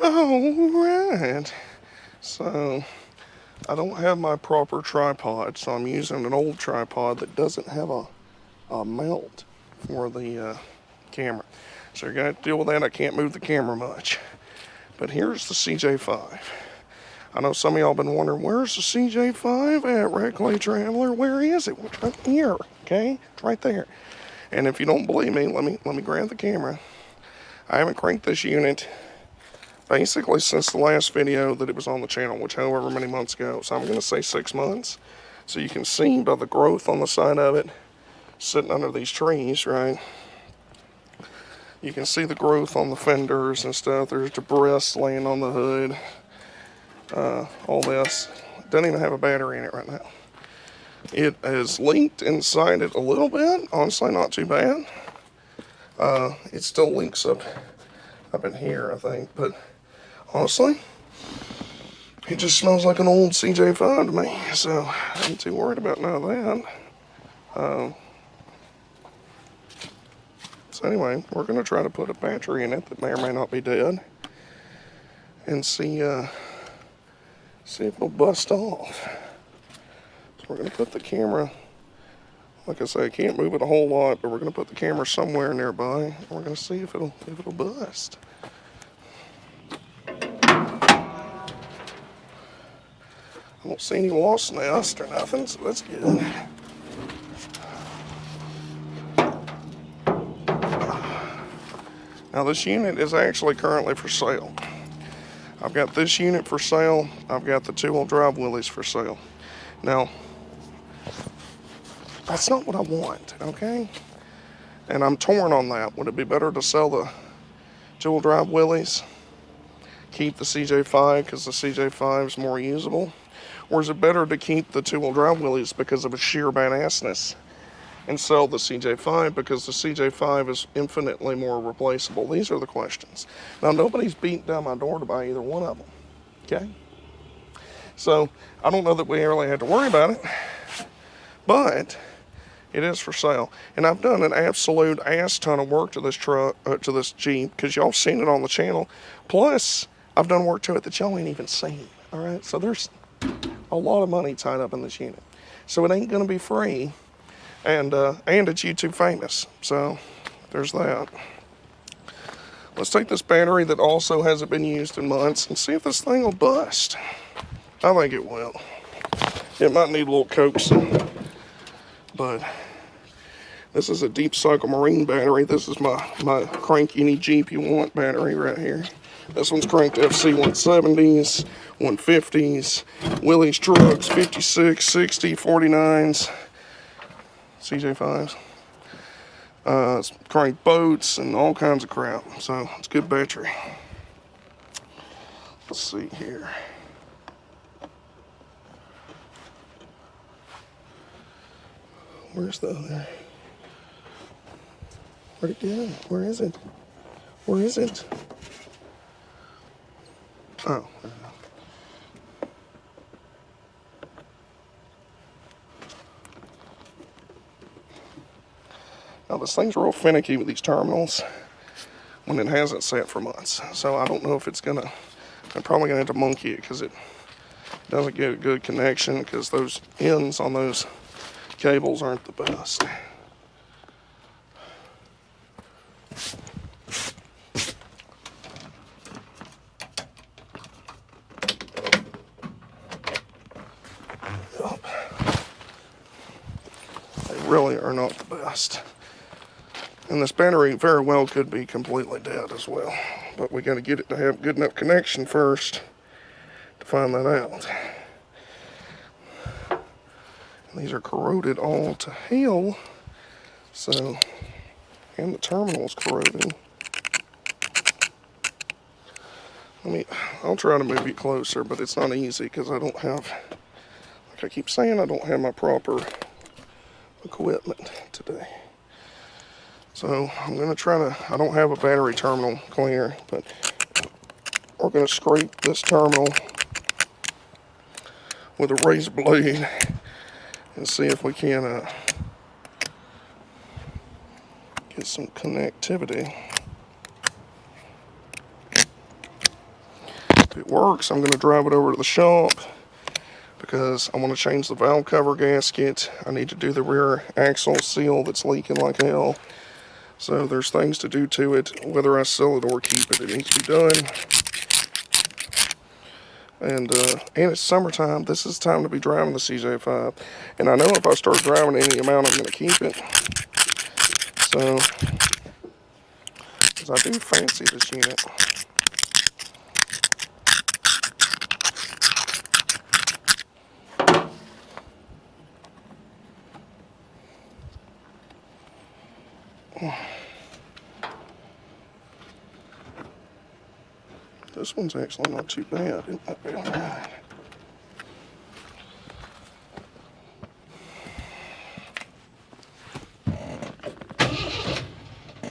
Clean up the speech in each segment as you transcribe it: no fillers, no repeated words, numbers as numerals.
Alright, so I don't have my proper tripod, so I'm using an old tripod that doesn't have a mount for the camera. So you're going to have to deal with that. I can't move the camera much. But here's the CJ5. I know some of y'all been wondering, where's the CJ5 at, Red Clay Traveler? Where is it? It's right here, okay? It's right there. And if you don't believe me, let me grab the camera. I haven't cranked this unit basically since the last video that it was on the channel, which however many months ago. So I'm going to say 6 months. So you can see by the growth on the side of it, sitting under these trees, right? You can see the growth on the fenders and stuff. There's debris laying on the hood. All this. Doesn't even have a battery in it right now. It is leaked inside it a little bit. Honestly, not too bad. It still leaks up in here, I think. But honestly, it just smells like an old CJ5 to me. So I ain't too worried about none of that. So anyway, we're going to try to put a battery in it that may or may not be dead. And see if it'll bust off. So we're going to put the camera, like I say, I can't move it a whole lot, but we're going to put the camera somewhere nearby. And we're going to see if it'll bust. I don't see any wasp nest or nothing, so that's good. Now this unit is actually currently for sale. I've got this unit for sale. I've got the 2-wheel drive Willys for sale. Now, that's not what I want, okay? And I'm torn on that. Would it be better to sell the 2-wheel drive Willys, keep the CJ5 because the CJ5 is more usable? Or is it better to keep the 2-wheel drive Willys because of its sheer badassness and sell the CJ5 because the CJ5 is infinitely more replaceable? These are the questions. Now, nobody's beating down my door to buy either one of them, okay? So, I don't know that we really have to worry about it, but it is for sale. And I've done an absolute ass ton of work to this truck, to this Jeep, because y'all seen it on the channel. Plus, I've done work to it that y'all ain't even seen, all right? So there's a lot of money tied up in this unit. So it ain't gonna be free. And it's YouTube famous, so there's that. Let's take this battery that also hasn't been used in months and see if this thing will bust. I think it will. It might need a little coaxing, but this is a deep cycle marine battery. This is my crank any Jeep you want battery right here. This one's cranked FC 170s, 150s, Willys trucks, 56, 60, 49s. CJ5s. It's crank boats and all kinds of crap. So it's a good battery. Let's see here. Where's the other? Where'd it go? Where is it? Where is it? Oh. Now this thing's real finicky with these terminals when it hasn't sat for months. So I don't know if it's gonna, I'm probably gonna have to monkey it because it doesn't get a good connection because those ends on those cables aren't the best. They really are not the best. And this battery very well could be completely dead as well. But we got to get it to have good enough connection first to find that out. And these are corroded all to hell. So, and the terminal's corroded. I'll try to move you closer, but it's not easy because I don't have, like I keep saying, I don't have my proper equipment today. So I'm going to try to, I don't have a battery terminal cleaner, but we're going to scrape this terminal with a razor blade and see if we can get some connectivity. If it works, I'm going to drive it over to the shop because I want to change the valve cover gasket. I need to do the rear axle seal that's leaking like hell. So there's things to do to it. Whether I sell it or keep it, it needs to be done. And it's summertime. This is time to be driving the CJ5. And I know if I start driving any amount, I'm going to keep it. So, because I do fancy this unit. This one's actually not too bad. It might be all right.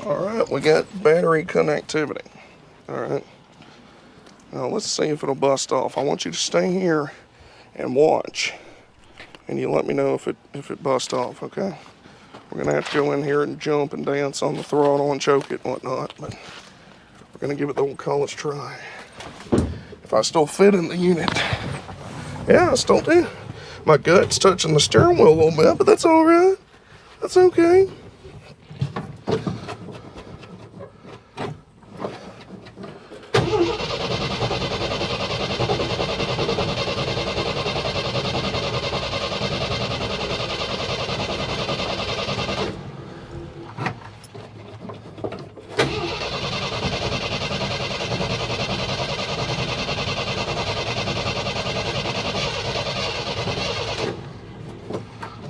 Alright, we got battery connectivity. Alright. Now let's see if it'll bust off. I want you to stay here and watch. And you let me know if it busts off, okay? We're gonna have to go in here and jump and dance on the throttle and choke it and whatnot, but we're gonna give it the old college try. If I still fit in the unit. Yeah, I still do. My gut's touching the steering wheel a little bit, but that's alright. That's okay.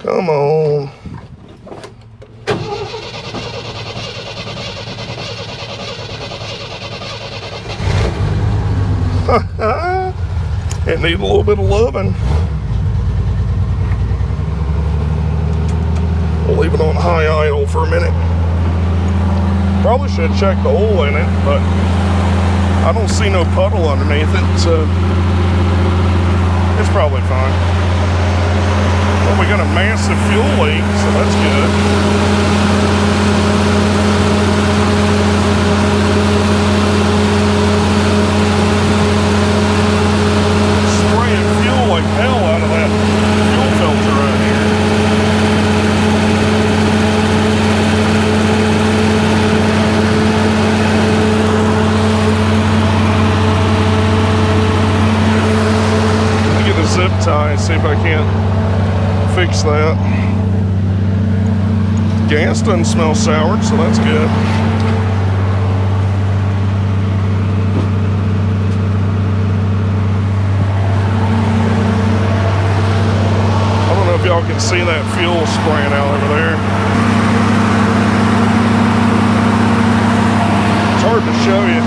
Come on. It needs a little bit of loving. We'll leave it on high idle for a minute. Probably should check the oil in it, but I don't see no puddle underneath it, so it's probably fine. Well, we got a massive fuel leak, so that's good. Spraying fuel like hell out of that fuel filter right here. Let me get a zip tie and see if I can't fix that. Gas doesn't smell sour, so that's good. I don't know if y'all can see that fuel spraying out over there. It's hard to show you.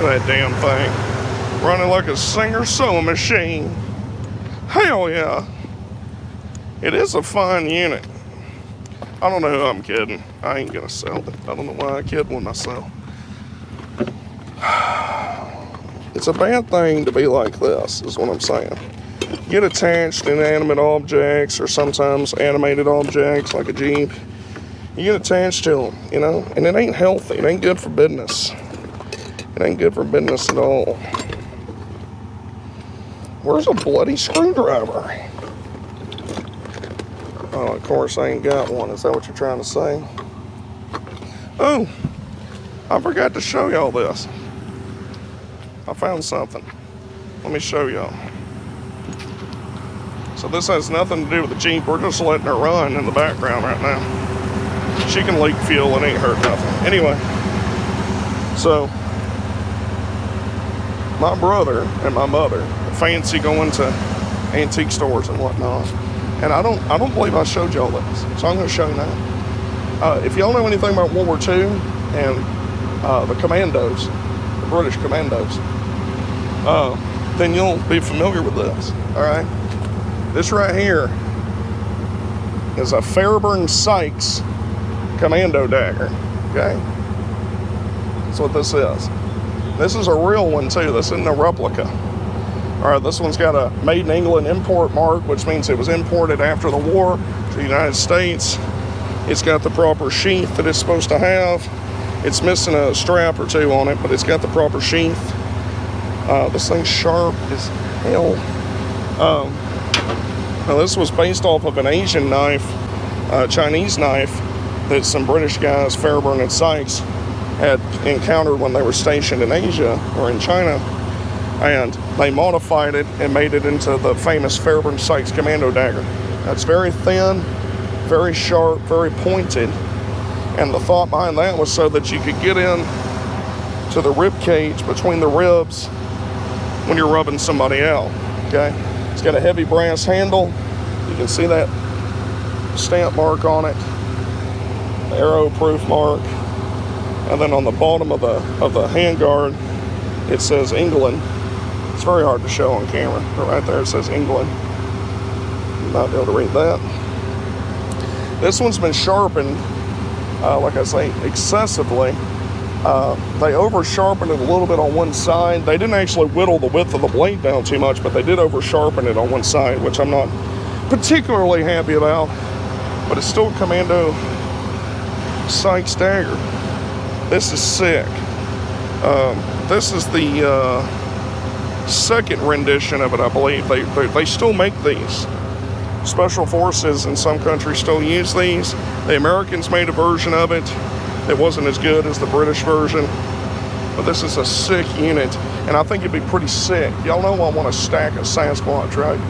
That damn thing running like a Singer sewing machine. Hell yeah, it is a fine unit. I don't know who I'm kidding. I ain't gonna sell it. I don't know why I kid when I sell. It's a bad thing to be like this, is what I'm saying. Get attached to inanimate objects or sometimes animated objects like a Jeep, you get attached to them, you know, and it ain't healthy. It ain't good for business. It ain't good for business at all. Where's a bloody screwdriver? Oh, of course I ain't got one. Is that what you're trying to say? Oh, I forgot to show y'all this. I found something. Let me show y'all. So this has nothing to do with the Jeep. We're just letting her run in the background right now. She can leak fuel and ain't hurt nothing. Anyway, so my brother and my mother fancy going to antique stores and whatnot. And I don't believe I showed y'all this. So I'm going to show you now. If y'all know anything about World War II and the commandos, the British commandos, then you'll be familiar with this. All right. This right here is a Fairbairn Sykes commando dagger. Okay. That's what this is. This is a real one too. This isn't a replica. All right, this one's got a made in England import mark, which means it was imported after the war to the United States. It's got the proper sheath that it's supposed to have. It's missing a strap or two on it, but it's got the proper sheath. This thing's sharp as hell. Now this was based off of an Asian knife, Chinese knife, that some British guys, Fairbairn and Sykes, had encountered when they were stationed in Asia or in China, and they modified it and made it into the famous Fairbairn Sykes commando dagger. That's very thin, very sharp, very pointed, and the thought behind that was so that you could get in to the rib cage between the ribs when you're rubbing somebody out. Okay, it's got a heavy brass handle. You can see that stamp mark on it, the arrow proof mark. And then on the bottom of the handguard, it says England. It's very hard to show on camera, but right there it says England. You might be able to read that. This one's been sharpened, like I say, excessively. They over-sharpened it a little bit on one side. They didn't actually whittle the width of the blade down too much, but they did over-sharpen it on one side, which I'm not particularly happy about. But it's still a Commando Sykes dagger. This is sick. This is the second rendition of it, I believe. They still make these. Special forces in some countries still use these. The Americans made a version of it. It wasn't as good as the British version, but this is a sick unit, and I think it'd be pretty sick. Y'all know I want to stack a Sasquatch, right?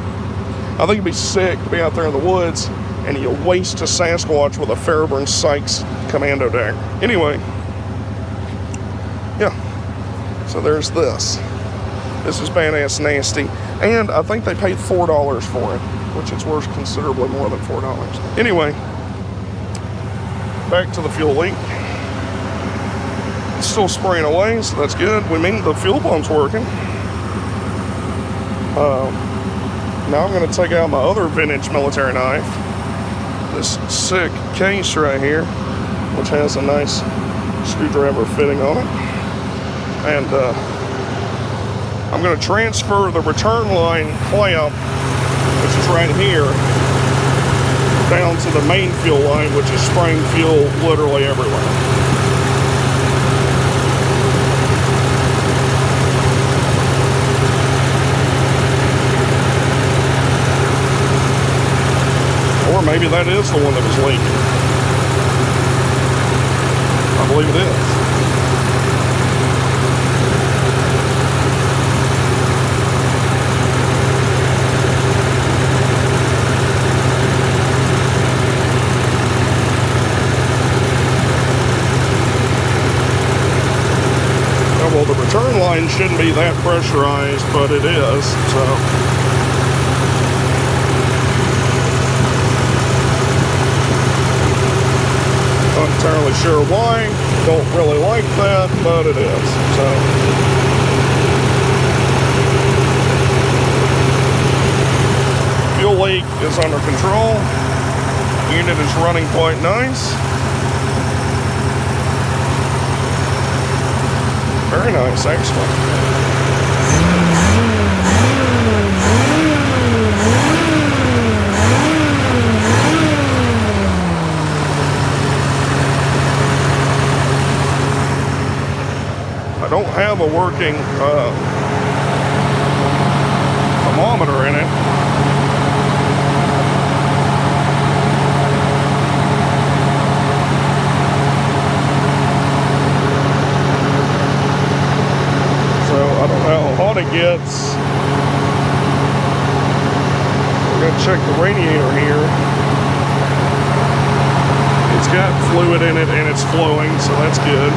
I think it'd be sick to be out there in the woods and you waste a Sasquatch with a Fairbairn Sykes commando dagger. Anyway, yeah, so there's this. This is badass nasty, and I think they paid $4 for it, which is worth considerably more than $4. Anyway, back to the fuel leak. It's still spraying away, so that's good. We mean the fuel pump's working. Now I'm going to take out my other vintage military knife. This sick case right here, which has a nice screwdriver fitting on it. And I'm going to transfer the return line clamp, which is right here, down to the main fuel line, which is spraying fuel literally everywhere. Or maybe that is the one that was leaking. I believe it is. Well, the return line shouldn't be that pressurized, but it is, so. Not entirely sure why. Don't really like that, but it is, so. Fuel leak is under control. Unit is running quite nice. Very nice, actually. have a working thermometer in it. So I don't know how hot it gets. We're going to check the radiator here. It's got fluid in it and it's flowing, so that's good.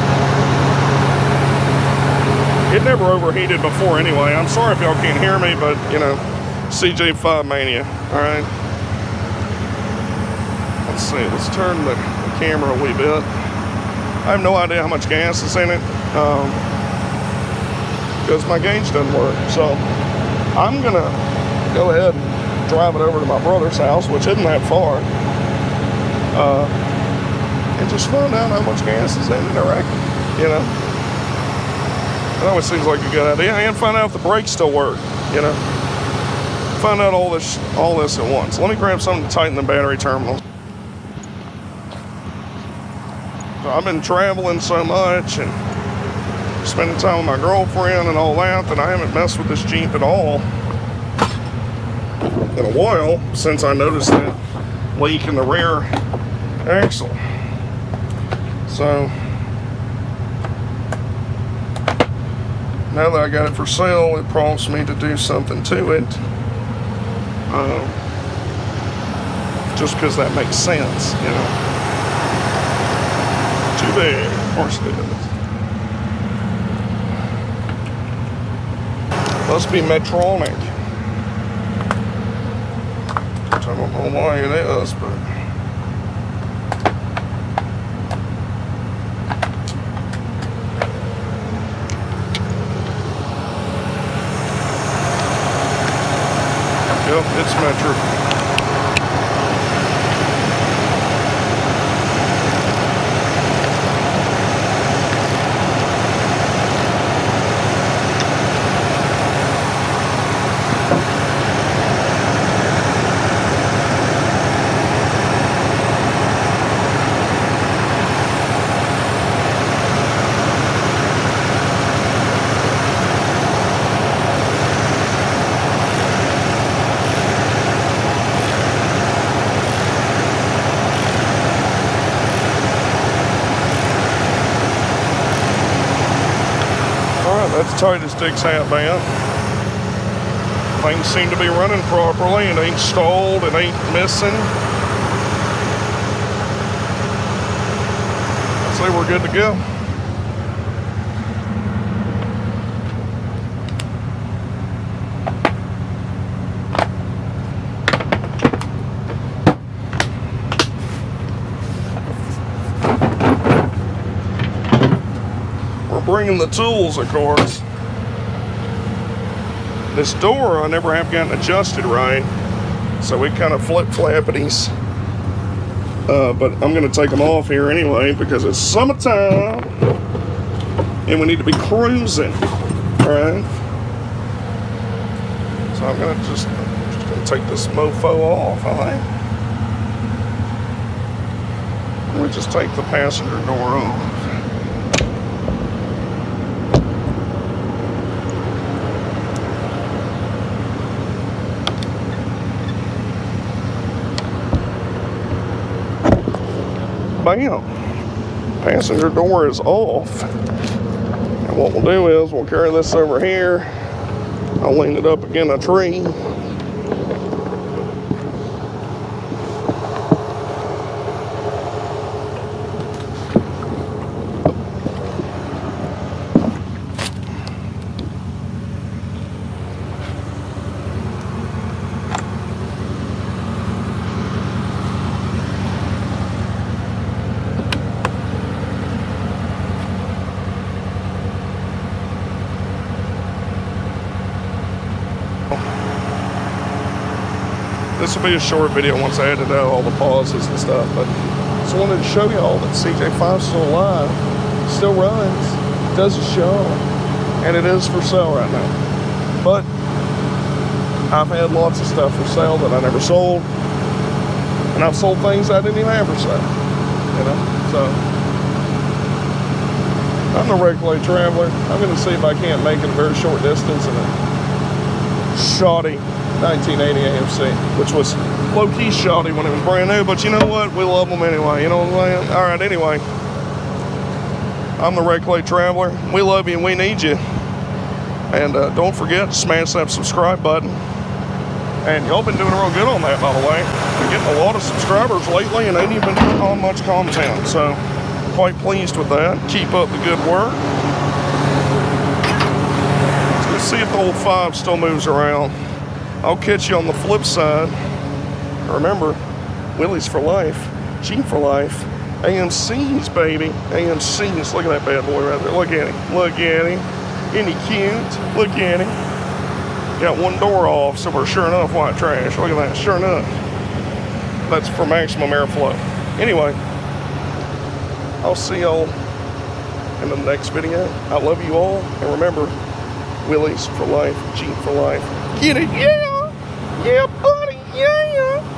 It never overheated before anyway. I'm sorry if y'all can't hear me, but you know, CJ5 mania. Alright. Let's see, let's turn the camera a wee bit. I have no idea how much gas is in it, because my gauge doesn't work. So I'm gonna go ahead and drive it over to my brother's house, which isn't that far. And just find out how much gas is in it, I reckon, you know. That always seems like a good idea. And find out if the brakes still work, you know. Find out all this at once. Let me grab something to tighten the battery terminals. So I've been traveling so much and spending time with my girlfriend and all that I haven't messed with this Jeep at all in a while, since I noticed that leak in the rear axle. So now that I got it for sale, it prompts me to do something to it, just because that makes sense, you know. Too bad, of course it is. Must be Medtronic. I don't know why it is, but yep, it's Metro. That's tight as Dick's hat band. Things seem to be running properly. It ain't stalled, it ain't missing. I'd say we're good to go. Bringing the tools, of course. This door I never have gotten adjusted right, so we kind of flip-flappities. But I'm going to take them off here anyway because it's summertime and we need to be cruising, alright? So I'm going to just gonna take this mofo off, alright? Let me just take the passenger door off. Bam! Passenger door is off. And what we'll do is we'll carry this over here. I'll lean it up against a tree. This will be a short video once I edit out all the pauses and stuff, but just wanted to show y'all that CJ5 is still alive, still runs, does a show, and it is for sale right now. But I've had lots of stuff for sale that I never sold, and I've sold things I didn't even have for sale, you know, so I'm the Regular Traveler. I'm going to see if I can't make it a very short distance in a shoddy 1980 AMC, which was low-key shoddy when it was brand new, but you know what? We love them anyway, you know what I'm saying? All right, anyway. I'm the Regular Traveler. We love you and we need you. And don't forget to smash that subscribe button. And y'all been doing real good on that, by the way. We're getting a lot of subscribers lately and ain't even putting on much content, so quite pleased with that. Keep up the good work. Let's see if the old 5 still moves around. I'll catch you on the flip side. Remember, Willie's for life, Jeep for life, AMC's, baby. AMC's. Look at that bad boy right there. Look at him. Look at him. Isn't he cute? Look at him. Got one door off, so we're sure enough white trash. Look at that. Sure enough. That's for maximum airflow. Anyway, I'll see y'all in the next video. I love you all. And remember, Willie's for life, Jeep for life. Get it? Yeah! Yeah, buddy! Yeah!